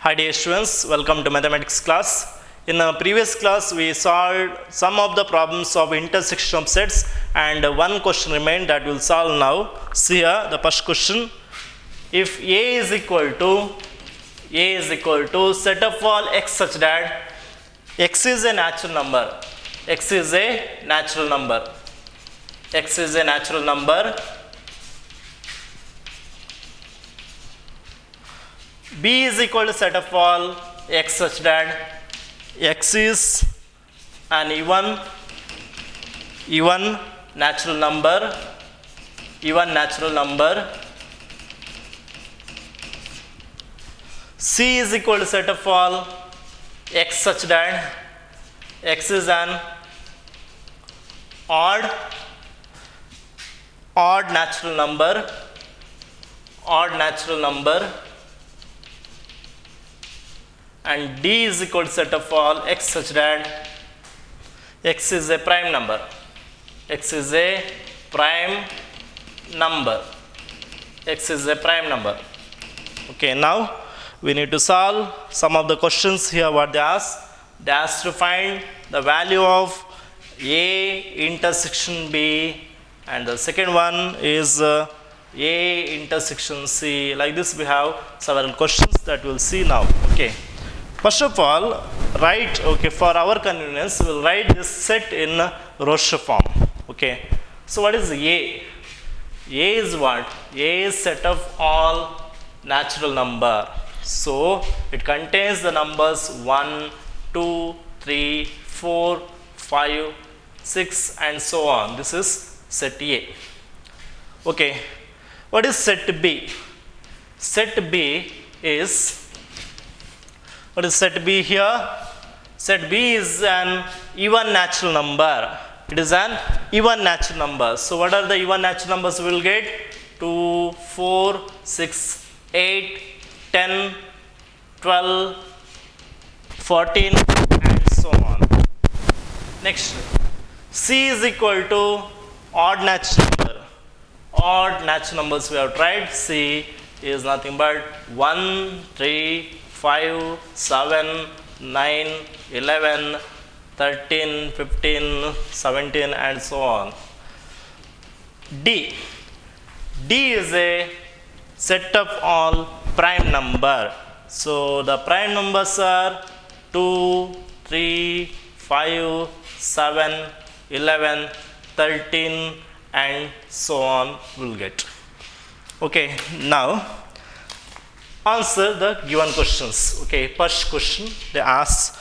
Hi dear students, welcome to mathematics class. In a previous class we solved some of the problems of intersection of sets and one question remained that we'll solve now. See here the first question. If A is equal to set of all x such that x is a natural number, x is a natural number, x is a natural number, B is equal to set of all x such that x is an even natural number, C is equal to set of all x such that x is an odd natural number, and D is equal to set of all x such that x is a prime number. X is a prime number. Okay, now we need to solve some of the questions here. What they ask? They ask to find the value of A intersection B, and the second one is A intersection C. Like this we have several questions that we'll see now. Okay. First of all, write, okay, for our convenience, we'll write this set in Roche form. Okay. So what is A? A is what? A is set of all natural number. So it contains the numbers 1, 2, 3, 4, 5, 6 and so on. This is set A. Okay. What is set B? Set B is, what is set B here? Set B is an even natural number. It is an even natural number. So what are the even natural numbers we will get? 2, 4, 6, 8, 10, 12, 14 and so on. Next, C is equal to odd natural number. Odd natural numbers we have tried. C is nothing but 1, 3, 5, 7, 9, 11, 13, 15, 17 and so on. D. D is a set of all prime number. So the prime numbers are 2, 3, 5, 7, 11, 13 and so on we'll get. Okay, now answer the given questions. Okay, first question they ask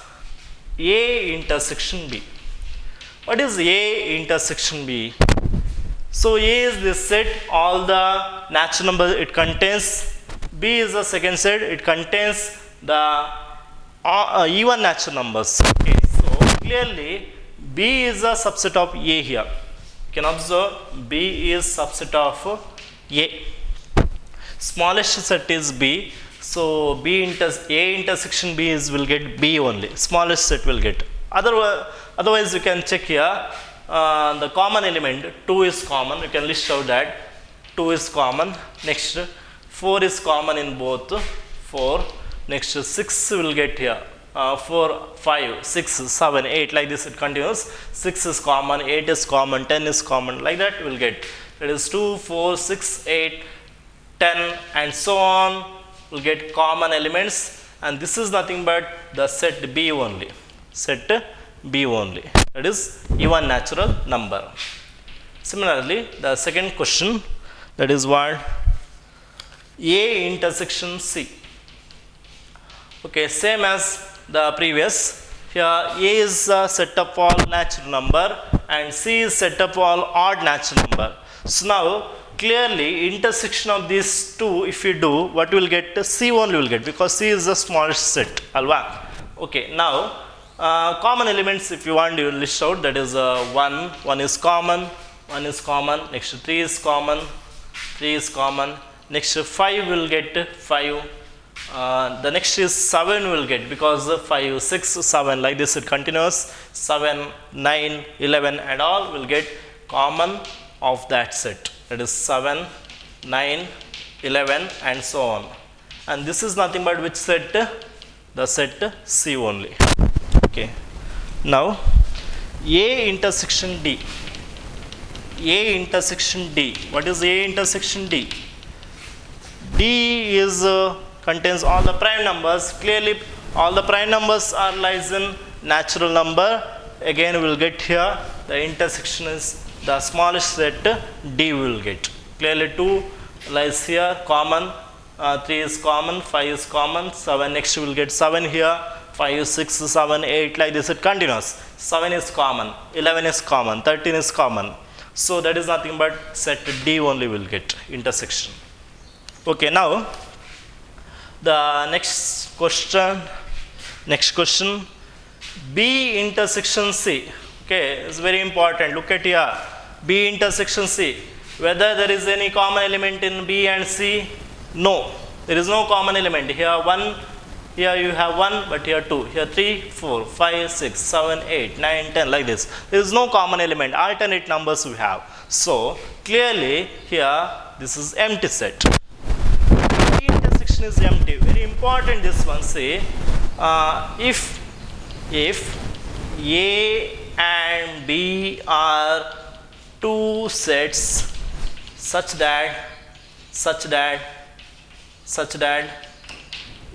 A intersection B. What is A intersection B? So A is the set all the natural numbers it contains. B is the second set, it contains the even natural numbers. Okay, so clearly B is a subset of A here. You can observe B is subset of A. Smallest set is B, so A intersection B is will get B only. Smallest set will get. Otherwise you can check here the common element 2 is common. You can list out that 2 is common. Next 4 is common in both 4. Next 6 will get here. 4, 5, 6, 7, 8 like this it continues. 6 is common, 8 is common, 10 is common, like that we will get. That is 2, 4, 6, 8, 10 and so on will get common elements, and this is nothing but the set B only. Set B only. That is even natural number. Similarly, the second question, that is what? A intersection C. Okay, same as the previous. Here A is a set of all natural number and C is set of all odd natural number. So now clearly intersection of these two, if you do, what will get? C only will get, because C is the smallest set. Alva. Okay, now common elements if you want you will list out. That is 1 is common, next 3 is common, next 5 will get 5, the next is 7 will get, because 5, 6, 7 like this it continues, 7, 9, 11 and all will get common of that set. That is 7, 9, 11 and so on. And this is nothing but which set? the set C only. Okay. Now A intersection D. A intersection D. What is A intersection D? D is contains all the prime numbers. Clearly, all the prime numbers are lies in natural number. Again, we will get here the intersection is the smallest set D we will get. Clearly, 2 lies here common, 3 is common, 5 is common, 7 next we will get 7 here, 5, 6, 7, 8 like this it continues. 7 is common, 11 is common, 13 is common. So that is nothing but set D only will get intersection. Okay, now the next question, B intersection C. Okay, it's very important. Look at here, B intersection C. Whether there is any common element in B and C? No, there is no common element. Here 1, here you have 1, but here 2, here 3, 4, 5, 6, 7, 8, 9, 10 like this. There is no common element, alternate numbers we have. So clearly here this is empty set. B intersection is empty. Very important this one. Say if A and B are two sets such that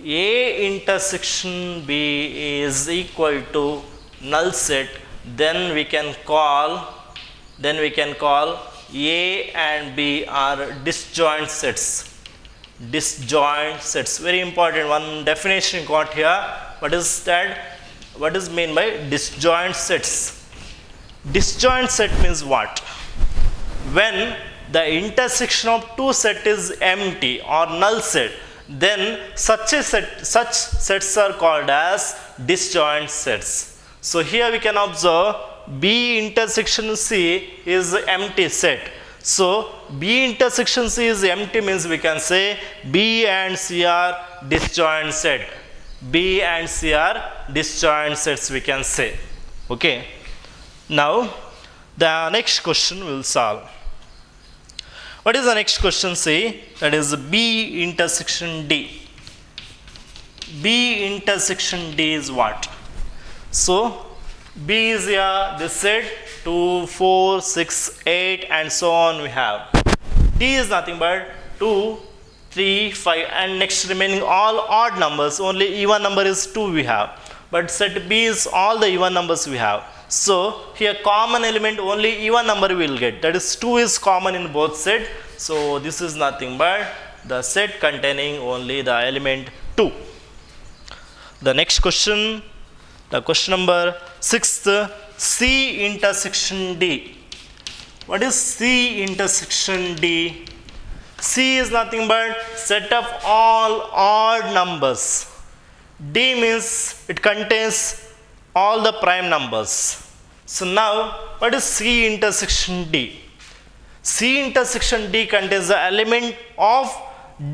A intersection B is equal to null set, then we can call A and B are disjoint sets. Disjoint sets, very important. One definition got here. What is that? What is meant by disjoint sets? Disjoint set means what? When the intersection of two set is empty or null set, then such sets are called as disjoint sets. So here we can observe B intersection C is empty set. So B intersection C is empty means we can say B and C are disjoint set. B and C are disjoint sets we can say. Okay. Now the next question we will solve. What is the next question? Say that is B intersection D. B intersection D is what? So B is here this set 2, 4, 6, 8 and so on we have. D is nothing but 2, 3, 5 and next remaining all odd numbers. Only even number is 2 we have. But set B is all the even numbers we have. So here common element only even number we will get. That is 2 is common in both set. So this is nothing but the set containing only the element 2. The next question, the question number 6th, C intersection D. What is C intersection D? C is nothing but set of all odd numbers. D means it contains all the prime numbers. So now what is C intersection D? C intersection D contains the element of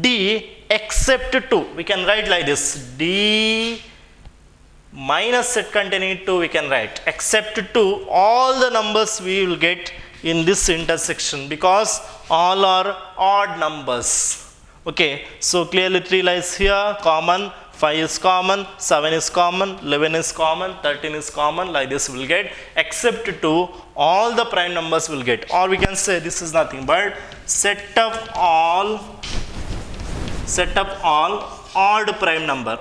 D except 2. We can write like this, D minus set containing 2 we can write, except 2 all the numbers we will get in this intersection because all are odd numbers. Okay, so clearly 3 lies here common, 5 is common, 7 is common, 11 is common, 13 is common, like this we will get, except 2 all the prime numbers will get. Or we can say this is nothing but set of all odd prime number,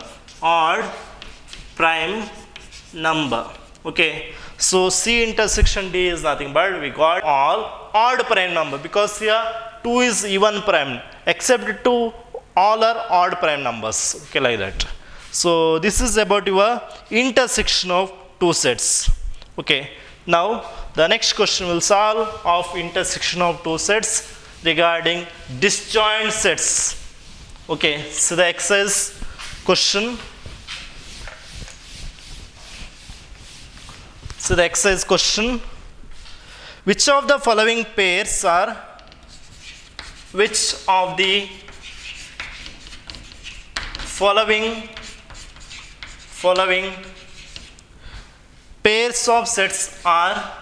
okay. So C intersection D is nothing but we got all odd prime number because here 2 is even prime, except 2 all are odd prime numbers, okay, like that. So this is about your intersection of two sets. Okay, now the next question will solve of intersection of two sets regarding disjoint sets. Okay, so the exercise question. So the exercise question, which of the following pairs are following pairs of sets are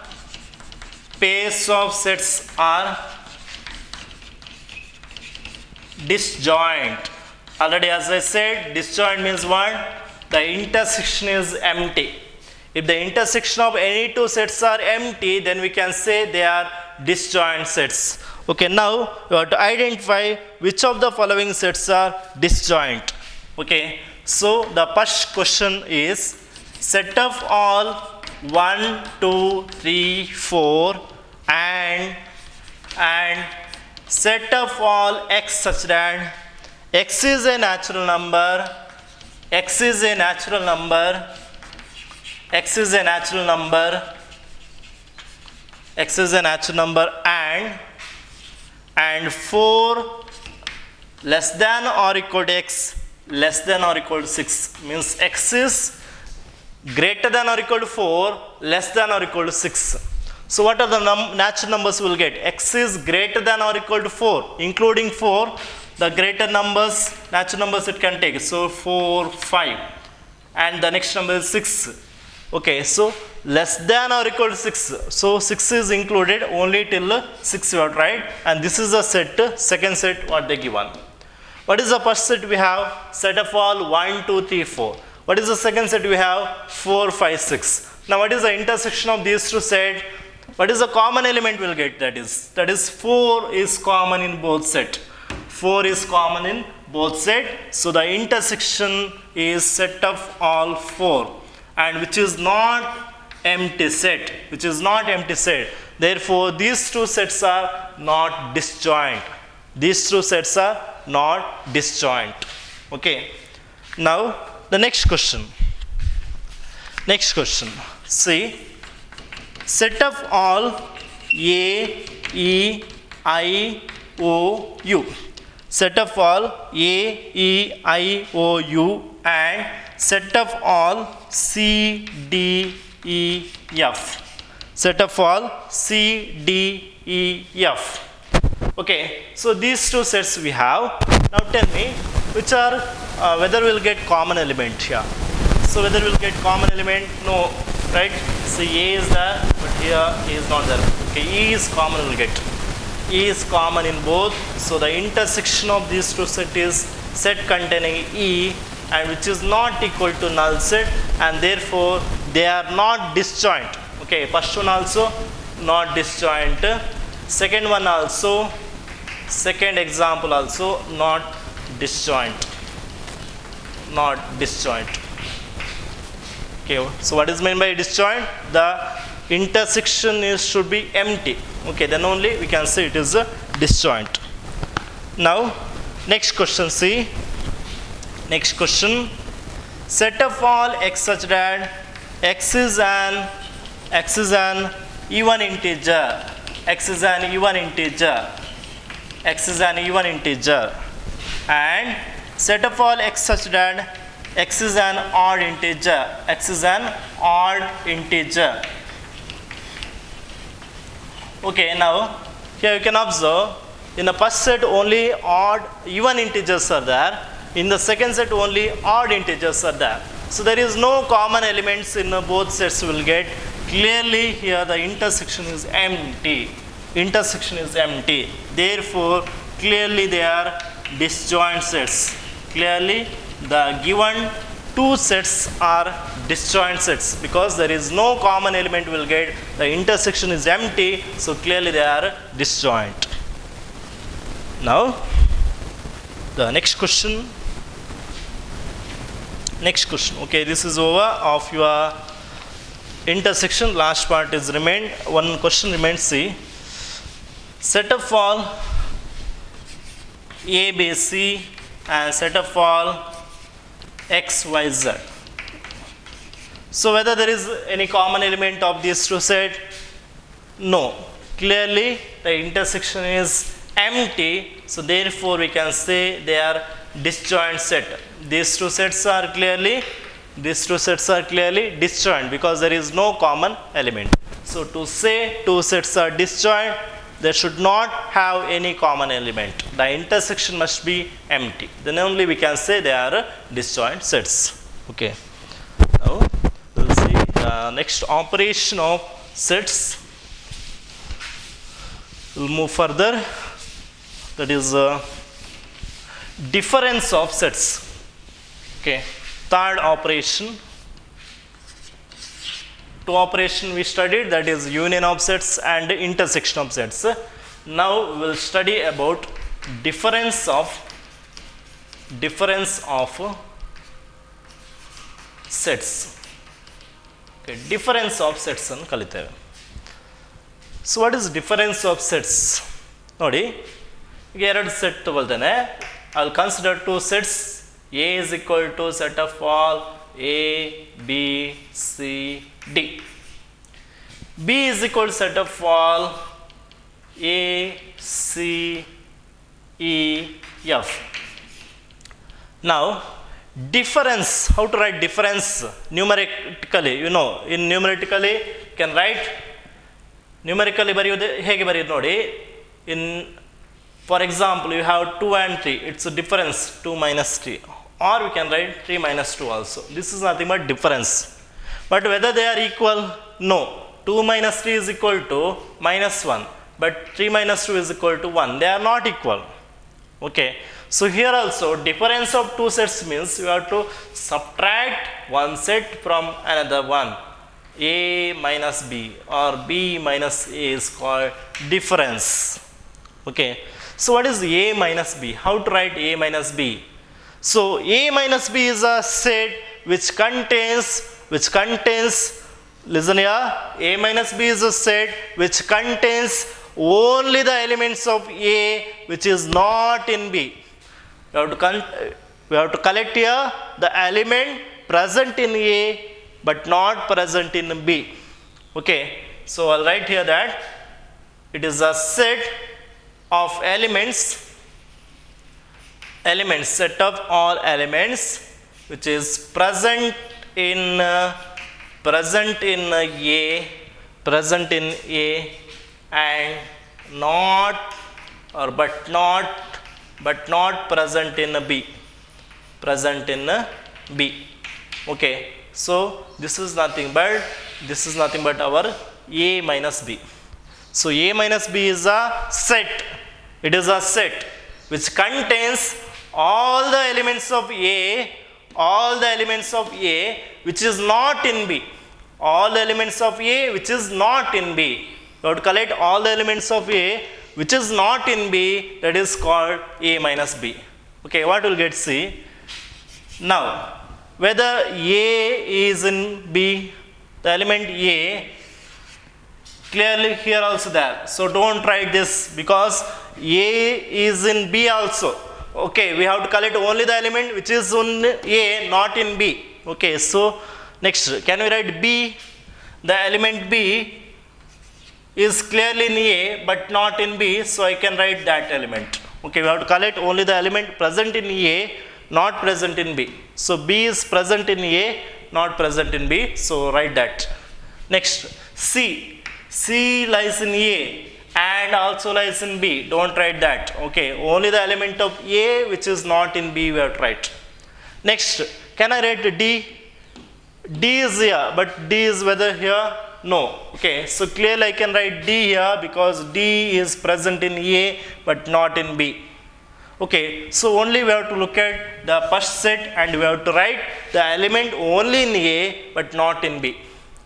disjoint? Already as I said, disjoint means what? the intersection is empty. If the intersection of any two sets are empty, then we can say they are disjoint sets. Okay, now you have to identify which of the following sets are disjoint. Okay, so the first question is set of all 1, 2, 3, 4 and set of all x such that x is a natural number, x is a natural number, x is a natural number, x is a natural number, and 4 less than or equal to x less than or equal to 6, means x is greater than or equal to 4, less than or equal to 6. So what are the natural numbers we will get? X is greater than or equal to 4, including 4, the greater numbers, natural numbers it can take. So 4, 5, and the next number is 6. Okay, so less than or equal to 6. So 6 is included only till 6 you have to write, and this is the set, second set what they given. What is the first set we have? Set of all 1, 2, 3, 4. What is the second set we have? 4, 5, 6. Now what is the intersection of these two sets? What is the common element we'll get? That is 4 is common in both set. 4 is common in both set. So the intersection is set of all 4, and which is not empty set. Which is not empty set. Therefore these two sets are not disjoint. These two sets are not disjoint. Okay. Now the next question. Next question. See, set of all A, E, I, O, U. Set of all A, E, I, O, U, and set of all C, D, E, F. Set of all C, D, E, F. Okay, so these two sets we have. Now tell me which are whether we'll get common element here. So whether we'll get common element? No, right? So A is there, but here A is not there. Okay, E is common, we'll get. E is common in both. So the intersection of these two sets is set containing E, and which is not equal to null set, and therefore they are not disjoint. Okay, first one also not disjoint. Second one also, second example also not disjoint. Not disjoint. Okay, so what is meant by disjoint? The intersection should be empty. Okay, then only we can say it is a disjoint. Now, next question, see. Next question. Set of all x such that x is an even integer. X is an even integer. X is an even integer. And set of all x such that x is an odd integer. X is an odd integer. Okay, now here you can observe in the first set only odd even integers are there. In the second set only odd integers are there. So there is no common elements in both sets we will get. Clearly here the intersection is empty. Intersection is empty. Therefore clearly they are disjoint sets. Clearly the given two sets are disjoint sets because there is no common element we will get. The intersection is empty, so clearly they are disjoint. Now the next question. Next question. Okay, this is over of your intersection. Last part is remained. One question remains. See, set of all A, B, C and set of all X, Y, Z. So whether there is any common element of these two sets? No. Clearly the intersection is empty, so therefore we can say they are disjoint set. These two sets are clearly disjoint because there is no common element. So to say two sets are disjoint, they should not have any common element. The intersection must be empty. Then only we can say they are disjoint sets. Okay. Now we will see the next operation of sets. We will move further. That is difference of sets. Okay. third operation. Two operation we studied, that is union of sets and intersection of sets. Now we will study about difference of sets. Okay, difference of sets ಅನ್ನು ಕಲಿತೇವೆ. So what is difference of sets? ನೋಡಿ, ಈಗ ಎರಡು set ತಗೊಳ್ತೇನೆ. I will consider two sets. A is equal to set of all A, B, C, D. B is equal to set of all A, C, E, F. Now, difference, how to write difference numerically? You know, in numerically you can write numerically ಬರೆಯೋದು ಹೇಗೆ ಬರೆಯೋದು ನೋಡಿ. In for example, you have 2 and 3, it's a difference 2 minus 3, or we can write 3 minus 2 also. This is nothing but difference. But whether they are equal, no. 2 minus 3 is equal to minus 1, but 3 minus 2 is equal to 1. They are not equal. Okay, so here also difference of two sets means you have to subtract one set from another one. A minus B or B minus A is called difference. Okay, so what is A minus B? How to write A minus B? So A minus B is a set which contains, listen here, A minus B is a set which contains only the elements of A which is not in B. We have to collect here the element present in A but not present in B. Okay, so I'll write here that it is a set of elements, set of all elements which is present in A, and not or but not present in B. Okay, so this is nothing but our A minus B. So A minus B is a set. It is a set which contains all the elements of A which is not in B. All the elements of A which is not in B. You have to collect all the elements of A which is not in B, that is called A minus B. Okay, what we'll get, see. Now, whether A is in B, the element A, clearly here also there. So don't write this because A is in B also. Okay, we have to collect only the element which is in A, not in B. Okay, so next, can we write B? The element B is clearly in A but not in B, so I can write that element. Okay, we have to collect only the element present in A, not present in B. So B is present in A, not present in B, so write that. Next, C lies in A and also lies in B. Don't write that. Okay, only the element of A which is not in B we have to write. Next, can I write D? D is here, but D is whether here? No. Okay, so clearly I can write D here because D is present in A but not in B. Okay, so only we have to look at the first set and we have to write the element only in A but not in B.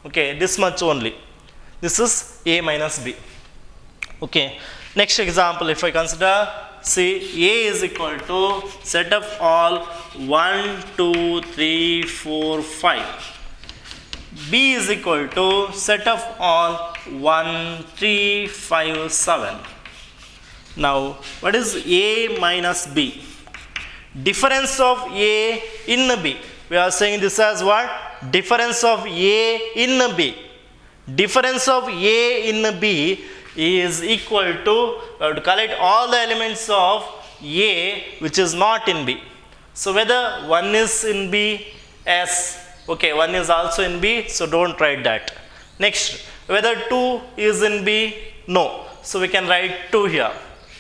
Okay, this much only. This is A minus B. Okay, next example, if I consider, see, A is equal to set of all 1, 2, 3, 4, 5. B is equal to set of all 1, 3, 5, 7. Now, what is A minus B? Difference of A in B. We are saying this as what? Difference of A in B. Difference of A in B is equal to, collect all the elements of A which is not in B. So whether 1 is in B, S. Okay, 1 is also in B, so don't write that. Next, whether 2 is in B, no. So we can write 2 here.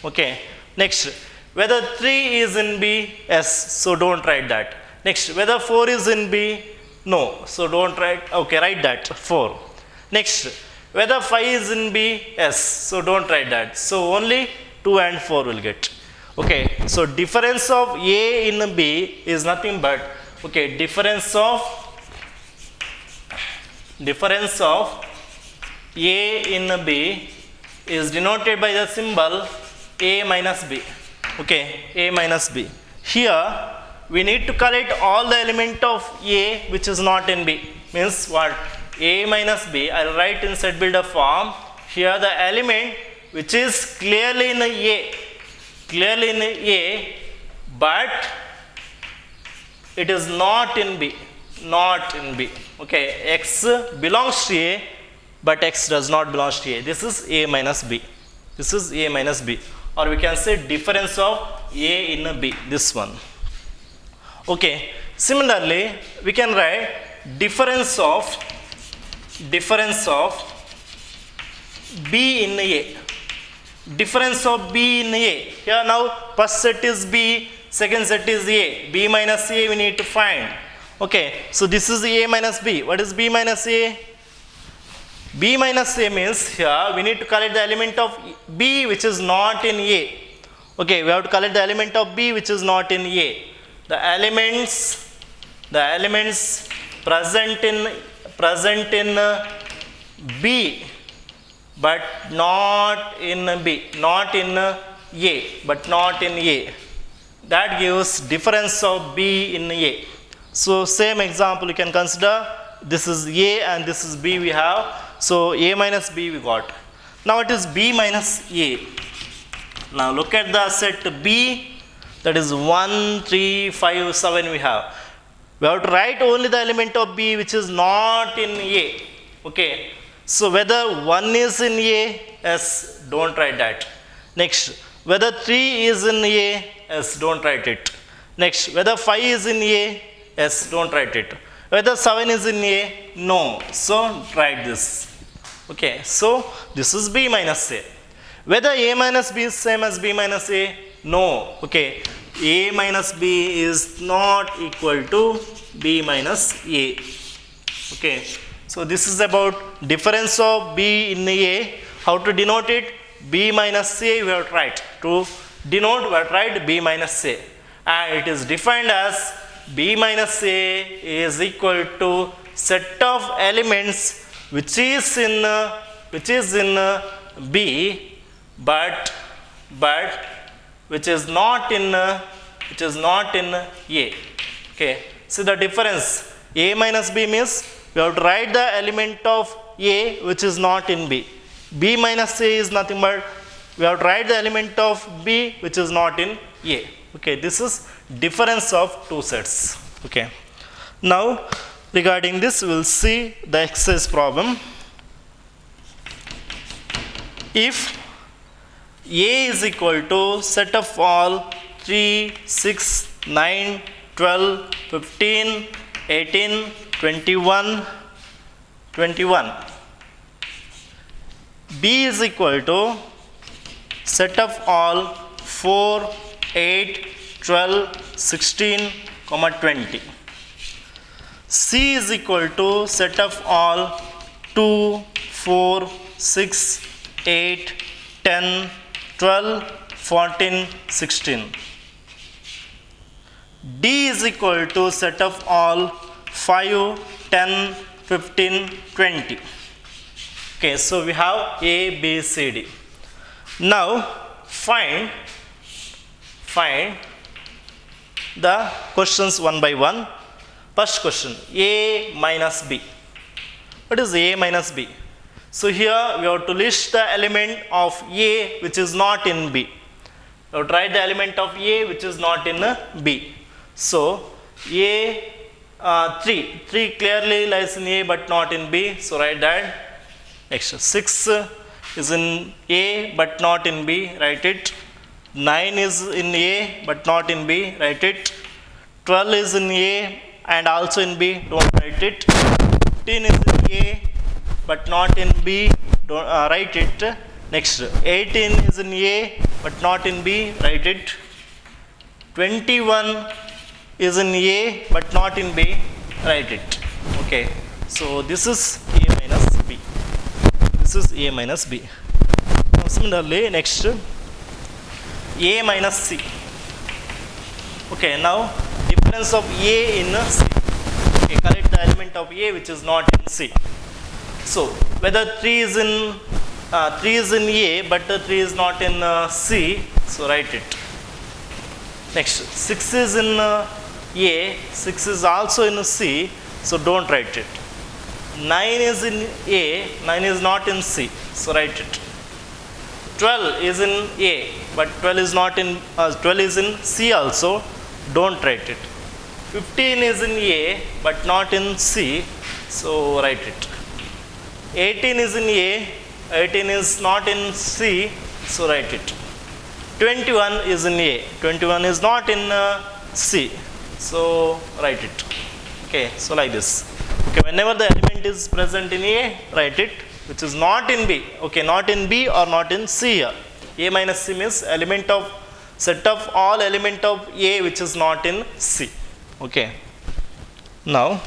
Okay, next, whether 3 is in B, S. So don't write that. Next, whether 4 is in B, no. So don't write, okay, write that, 4. Next, whether 5 is in B, S. So don't write that. So only 2 and 4 will get. Okay, so difference of A in B is nothing but Okay, difference of A in B is denoted by the symbol A minus B. Okay, A minus B. Here we need to collect all the element of A which is not in B. Means what? A minus B, I'll write in set builder form. Here the element which is clearly in A, but it is not in B. Okay, X belongs to A, but X does not belong to A. This is A minus B. Or we can say difference of A in B, this one. Okay, similarly we can write difference of B in A. Difference of B in A. Here now first set is B, second set is A. B minus A we need to find. Okay, so this is A minus B. What is B minus A? B minus A means here we need to collect the element of B which is not in A. Okay, we have to collect the element of B which is not in A. The elements present in B but not in B, not in A, but not in A. That gives difference of B in A. So same example you can consider. This is A and this is B we have. So A minus B we got. Now it is B minus A. Now look at the set B. That is 1, 3, 5, 7 we have. We have to write only the element of B which is not in A. Okay. So whether 1 is in A, yes, don't write that. Next, whether 3 is in A, yes, don't write it. Next, whether 5 is in A, yes, don't write it. Whether 7 is in A, no. So write this. Okay, so this is B minus A. Whether A minus B is same as B minus A, no. Okay, A minus B is not equal to B minus A. Okay. So this is about difference of B in A. How to denote it? B minus A we have to write. To denote we have to write B minus A. And it is defined as B minus A is equal to set of elements which is in B but which is not in A. Okay. See the difference. A minus B means we have to write the element of A which is not in B. B minus A is nothing but we have to write the element of B which is not in A. Okay, this is difference of two sets. Okay. Now regarding this we will see the exercise problem. If A is equal to set of all 3, 6, 9, 12, 15, 18, 21. B is equal to set of all 4, 8, 12, 16, 20. C is equal to set of all 2, 4, 6, 8, 10, 12, 14, 16. D is equal to set of all 5, 10, 15, 20. Okay, so we have A, B, C, D. Now find the questions one by one. First question, A minus B. What is A minus B? So here we have to list the element of A which is not in B. We have to write the element of A which is not in B. So A 3 clearly lies in A but not in B. So write that. Next 6 is in A but not in B. Write it. 9 is in A but not in B. Write it. 12 is in A and also in B. Don't write it. 15 is in A but not in B. Don't write it. Next 18 is in A but not in B. Write it. 21 is in A but not in B. Write it. Okay. So this is A minus B. This is A minus B. Now similarly next A minus C. Okay. Now difference difference of A in C. Okay, collect the element of A which is not in C. So whether 3 is in A but 3 is not in C, so write it. Next, 6 is in A, 6 is also in C, so don't write it. 9 is in A, 9 is not in C, so write it. 12 is in A, but 12 is not in 12 is in C also, don't write it. 15 is in A, but not in C, so write it. 18 is in A, 18 is not in C, so write it. 21 is in A, 21 is not in C, so write it. Okay, so like this. Okay, whenever the element is present in A, write it, which is not in B. Okay, not in B or not in C here. A minus C means element of set of all element of A which is not in C. Okay. Now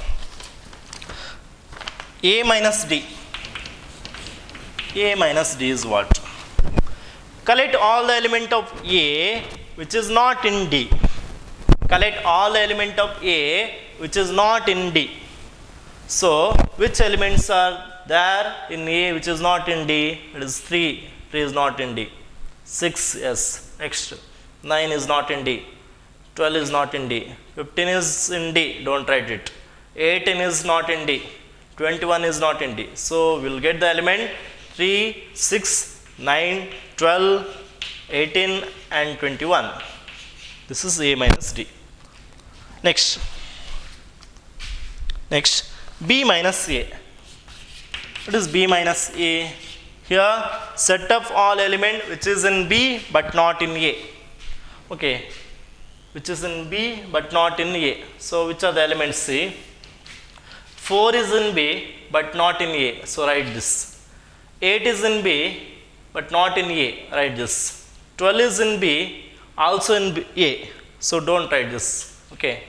A minus D. A minus D is what? Collect all the element of A which is not in D. Collect all the element of A which is not in D. So which elements are there in A which is not in D? It is 3. 3 is not in D. 6, yes. Next. 9 is not in D. 12 is not in D. 15 is in D. Don't write it. 18 is not in D. 21 is not in D. So we'll get the element 3, 6, 9, 12, 18 and 21. This is A minus D. Next. Next. B minus A. What is B minus A? Here set of all element which is in B but not in A. Okay, which is in B but not in A. So which are the elements? See, 4 is in B but not in A, so write this. 8 is in B but not in A, write this. 12 is in B, also in A, so don't write this. Okay,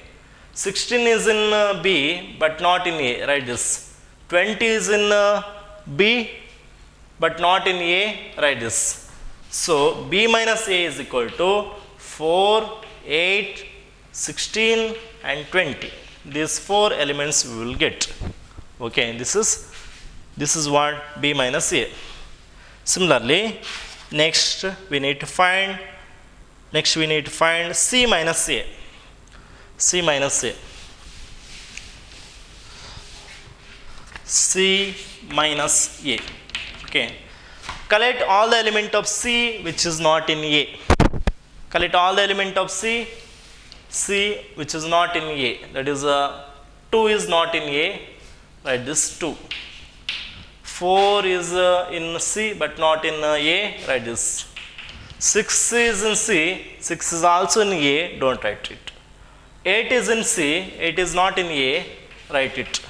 16 is in B but not in A, write this. 20 is in B but not in A, write this. So B minus A is equal to 4, 8, 16 and 20. These 4 elements we will get. Okay, this is what B minus A. Similarly, next we need to find C minus A. C minus A. C minus A. Okay. Collect all the element of C which is not in A. Collect all the element of C which is not in A. That is 2 is not in A. Write this 2. 4 is in C but not in A. Write this. 6 is in C. 6 is also in A. Don't write it. 8 is in C. 8 is not in A. Write it.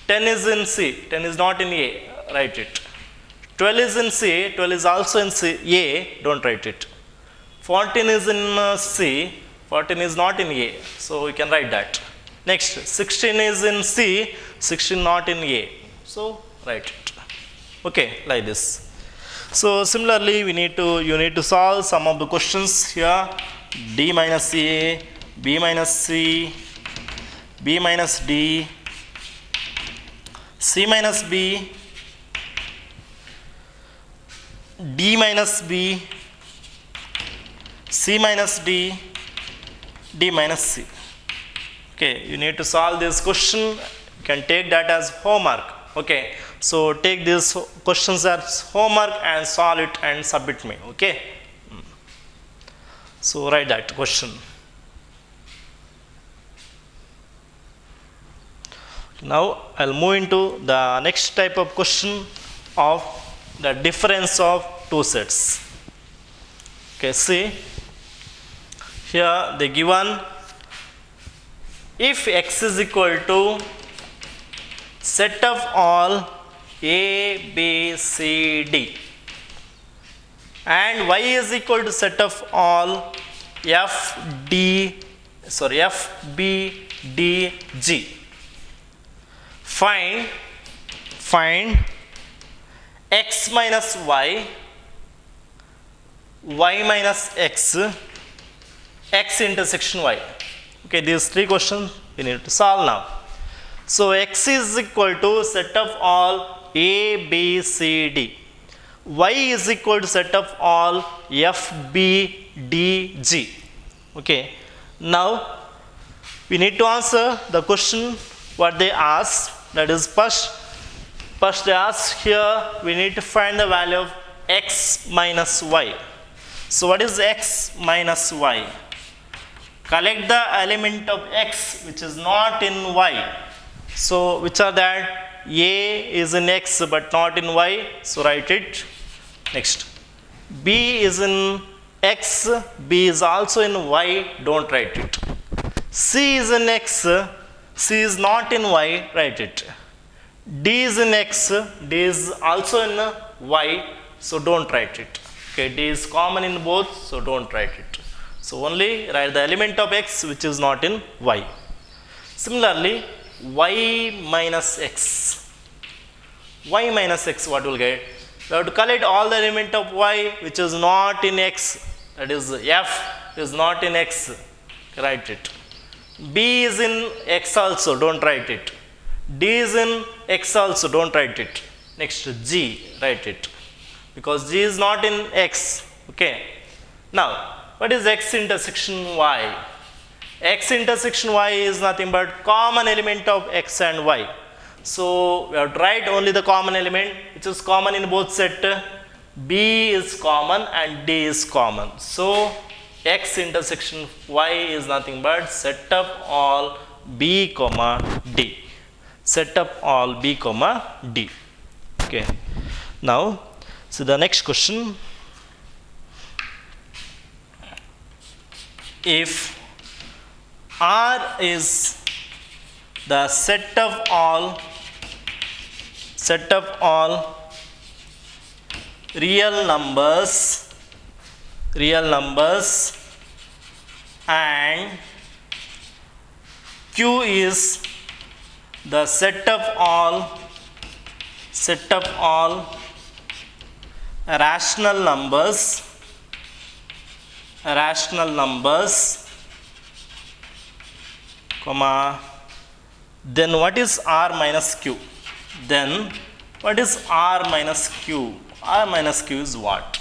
10 is in C. 10 is not in A. Write it. 12 is in C. 12 is also in C. A. Don't write it. 14 is in C. 14 is not in A. So we can write that. Next, 16 is in C. 16 not in A. So write it. Okay, like this. So similarly, you need to solve some of the questions here. D minus A, B minus C, B minus D, C minus B, D minus B, C minus D, D minus C. Okay, you need to solve this question. You can take that as homework. Okay, so take these questions as homework and solve it and submit me. Okay, so write that question. Now I'll move into the next type of question of the difference of two sets. Okay, see here they given if x is equal to set of all A, B, C, D and y is equal to set of all F, B, D, G. Find x minus y, y minus x, x intersection y. Okay, these three questions we need to solve now. So x is equal to set of all a, b, c, d. Y is equal to set of all f, b, d, g. Okay. Now we need to answer the question what they asked. That is first they ask here we need to find the value of x minus y. So what is x minus y? Collect the element of x which is not in y. So which are that? A is in x but not in y. So write it. Next. B is in x. B is also in y. Don't write it. C is in x. C is not in y. Write it. D is in x. D is also in y. So don't write it. Okay. D is common in both. So don't write it. So only write the element of x which is not in y. Similarly, y minus x. Y minus x, what will get? We have to collect all the element of y which is not in x. That is f is not in x. Write it. B is in x also. Don't write it. D is in x also. Don't write it. Next, G. Write it. Because G is not in x. Okay. Now, what is x intersection y? X intersection y is nothing but common element of x and y. So we have to write only the common element which is common in both set. B is common and D is common. So x intersection y is nothing but set of all b comma d. Set of all b comma d. Okay. Now, so the next question. If R is the set of all real numbers and Q is the set of all rational numbers, comma, then what is R minus Q? Then what is R minus Q? R minus Q is what?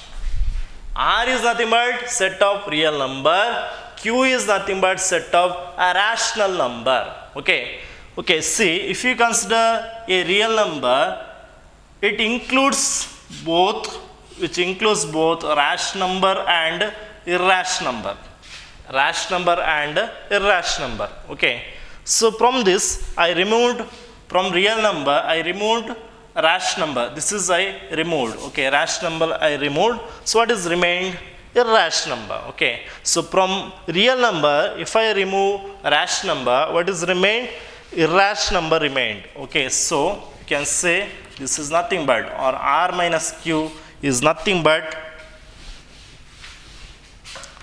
R is nothing but set of real number. Q is nothing but set of a rational number. Okay. Okay. See, if you consider a real number, it includes both, rational number and irrational number. Rational number and irrational number. Okay. So from this, I removed from real number. I removed rational number. This is I removed. Okay. Rational number I removed. So what is remained? Irrational number. Okay. So from real number, if I remove rational number, what is remained? Irrational number remained. Okay. So you can say this is nothing but, or R minus Q is nothing but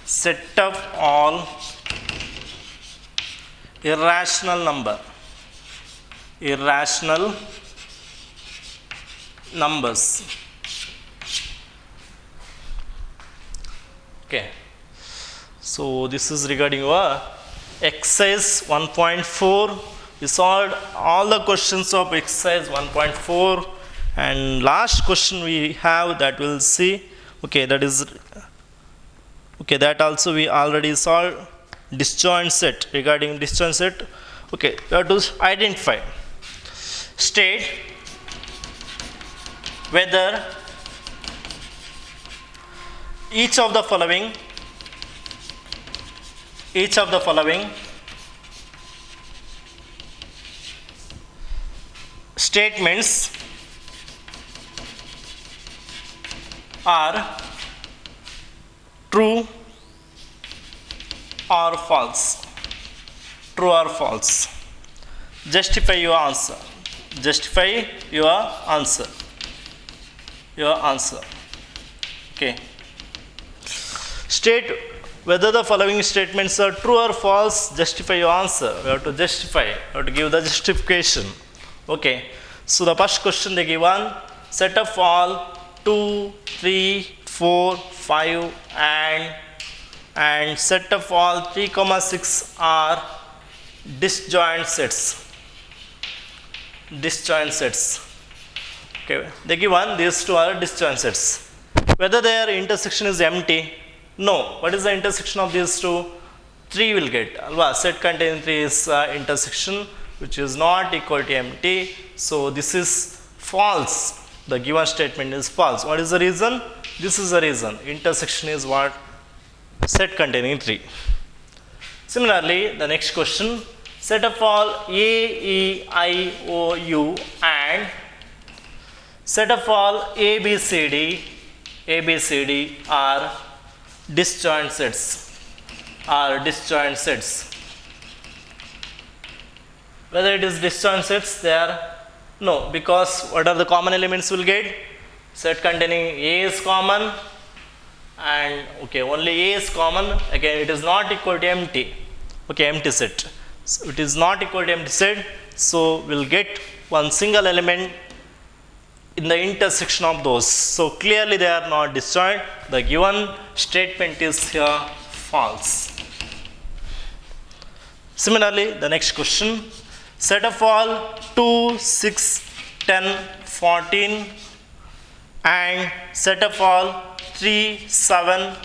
set of all irrational numbers. Okay. So this is regarding your exercise 1.4. We solved all the questions of exercise 1.4, and last question we have that we'll see. Okay, that is okay, that also we already solved disjoint set. Regarding disjoint set, okay, we have to identify, state whether each of the following statements are true or false. True or false. Justify your answer. Your answer. Okay. State whether the following statements are true or false. Justify your answer. We have to justify. We have to give the justification. Okay. So the first question they give one, set of all 2, 3, 4, 5 and and set of all 3 comma 6 are disjoint sets. Disjoint sets. Okay, they give one, these two are disjoint sets. Whether their intersection is empty? No. What is the intersection of these two? 3 will get. Alva, set containing 3 is intersection which is not equal to empty. So this is false. The given statement is false. What is the reason? This is the reason. Intersection is what? Set containing 3. Similarly, the next question, set of all A, E, I, O, U and set of all A, B, C, D are disjoint sets. Whether it is disjoint sets, they are no, because what are the common elements will get? Set containing A is common, and okay, only A is common. Again, it is not equal to empty. Okay, empty set. So it is not equal to empty set. So we'll get one single element in the intersection of those. So clearly they are not disjoint. The given statement is here false. Similarly, the next question, set of all 2, 6, 10, 14 and set of all 3, 7,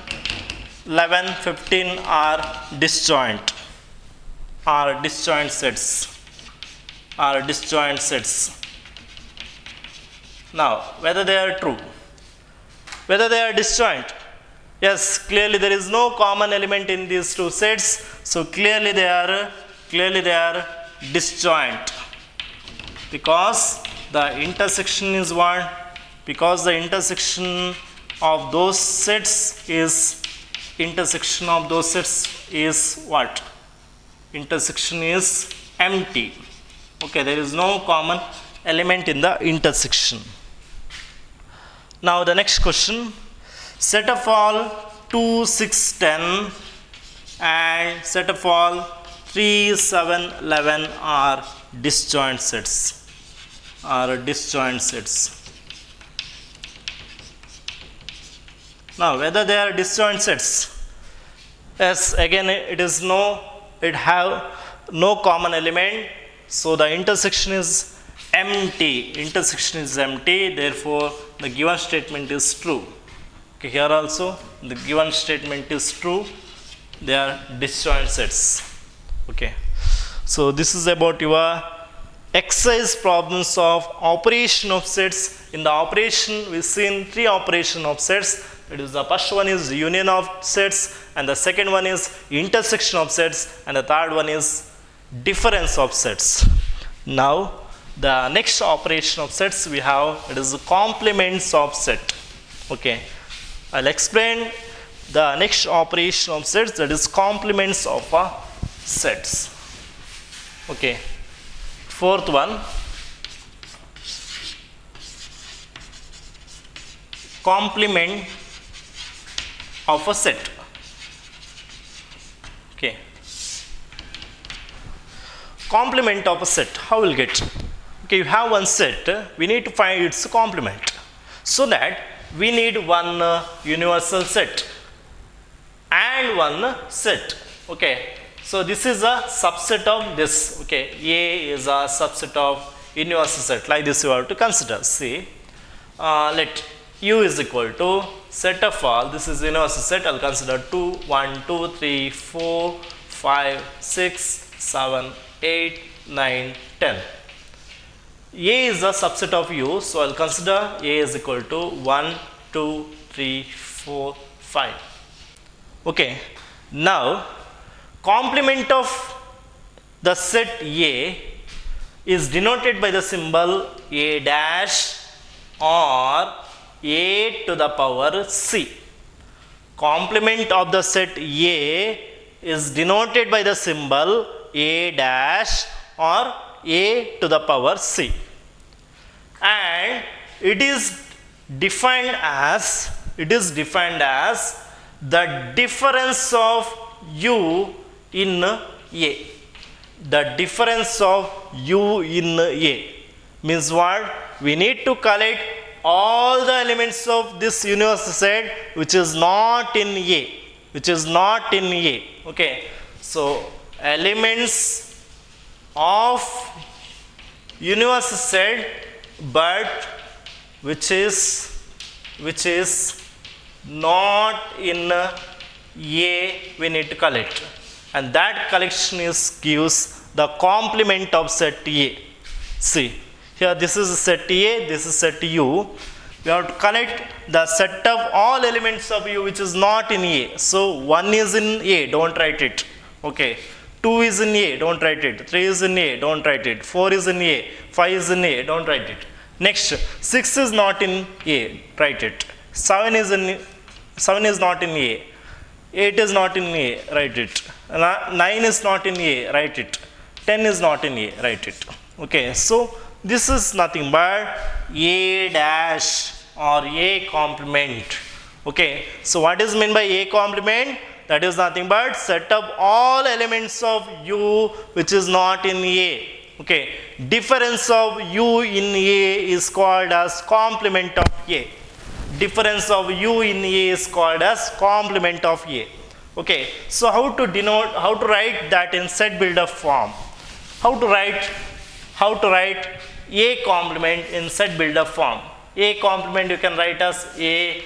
11, 15 are disjoint. Disjoint sets. Now, whether they are true, whether they are disjoint, yes, clearly there is no common element in these two sets, so clearly they are disjoint, because the intersection is what? Because the intersection of those sets is what? Intersection is empty. Okay, there is no common element in the intersection. Now the next question, set of all 2, 6, 10 and set of all 3, 7, 11 are disjoint sets. Now whether they are disjoint sets, yes, again it have no common element, so the intersection is empty. Therefore the given statement is true. Okay, here also the given statement is true. They are disjoint sets. Okay, so this is about your exercise problems of operation of sets. In the operation, we've seen 3 operation of sets. It is the first one is union of sets, and the second one is intersection of sets, and the third one is difference of sets. Now the next operation of sets we have, it is the complements of set. Okay, I'll explain the next operation of sets, that is complements of sets. Okay, fourth one, complement of a set. Okay, complement of a set, how we'll get? Okay, you have one set, we need to find its complement. So that we need one universal set and one set. Okay, so this is a subset of this. Okay, A is a subset of universal set. Like this you have to consider. See, let U is equal to set of all, this is universal set, I'll consider 2, 1, 2, 3, 4, 5, 6, 7, 8, 9, 10. A is a subset of U, so I'll consider A is equal to 1, 2, 3, 4, 5. Okay, now complement of the set A is denoted by the symbol A dash or A to the power C. Complement of the set A is denoted by the symbol A dash or A to the power C, and it is defined as the difference of U in A. The difference of U in A means what? We need to collect all the elements of this universal set which is not in A. which is not in A. Okay, so elements of universal set, but which is not in A, we need to collect, and that collection gives the complement of set A. See, here this is set A, this is set U. We have to collect the set of all elements of U which is not in A. So 1 is in A, don't write it. Okay. 2 is in A, don't write it. 3 is in A, don't write it. 4 is in A, 5 is in A, don't write it. Next, 6 is not in A, write it. 7 is not in A. 8 is not in A, write it. 9 is not in A, write it. 10 is not in A, write it. Okay, so this is nothing but A dash or A complement. Okay, so what is meant by A complement? That is nothing but set of all elements of U which is not in A. Okay, difference of U in A is called as complement of A. Difference of U in A is called as complement of A. Okay, so how to write that in set builder form? How to write A complement in set builder form? A complement you can write as A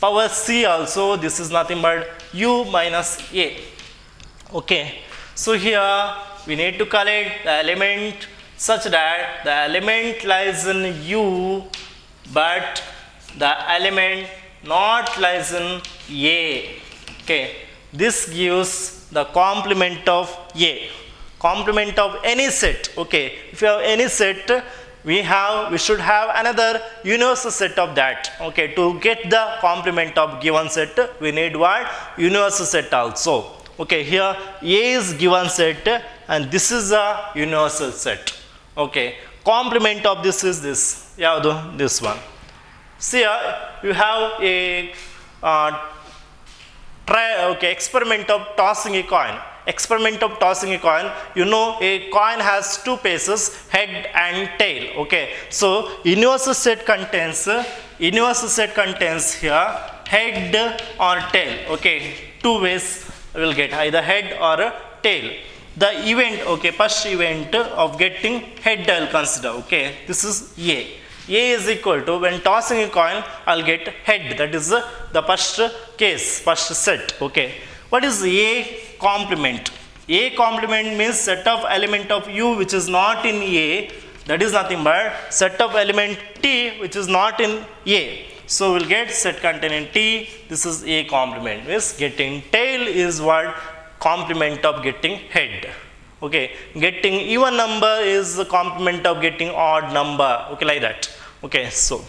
power C also. This is nothing but U minus A. Okay, so here we need to collect the element such that the element lies in U, but the element not lies in A. Okay, this gives the complement of A. Complement of any set. Okay, if you have any set, we should have another universal set of that. Okay, to get the complement of given set, we need what? Universal set also. Okay, here A is given set and this is a universal set. Okay, complement of this is this. Yeah, this one. See here, you have a experiment of tossing a coin. Experiment of tossing a coin. You know, a coin has two faces, head and tail. Okay, so universal set contains here head or tail. Okay, two ways we will get, either head or a tail. The event, okay, first event of getting head I will consider. Okay, this is A. A is equal to, when tossing a coin, I'll get head. That is the first case, first set. Okay. What is A complement? A complement means set of element of U which is not in A. That is nothing but set of element T which is not in A. So we'll get set containing T. This is A complement. Means getting tail is what? Complement of getting head. Okay. Getting even number is the complement of getting odd number. Okay, like that. Okay, so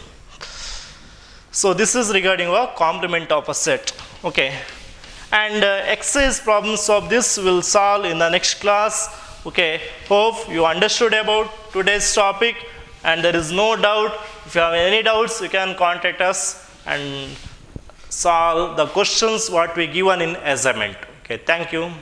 this is regarding a complement of a set. Okay, and exercise problems of this will solve in the next class. Okay, hope you understood about today's topic, and there is no doubt. If you have any doubts, you can contact us and solve the questions what we given in assignment. Okay, thank you.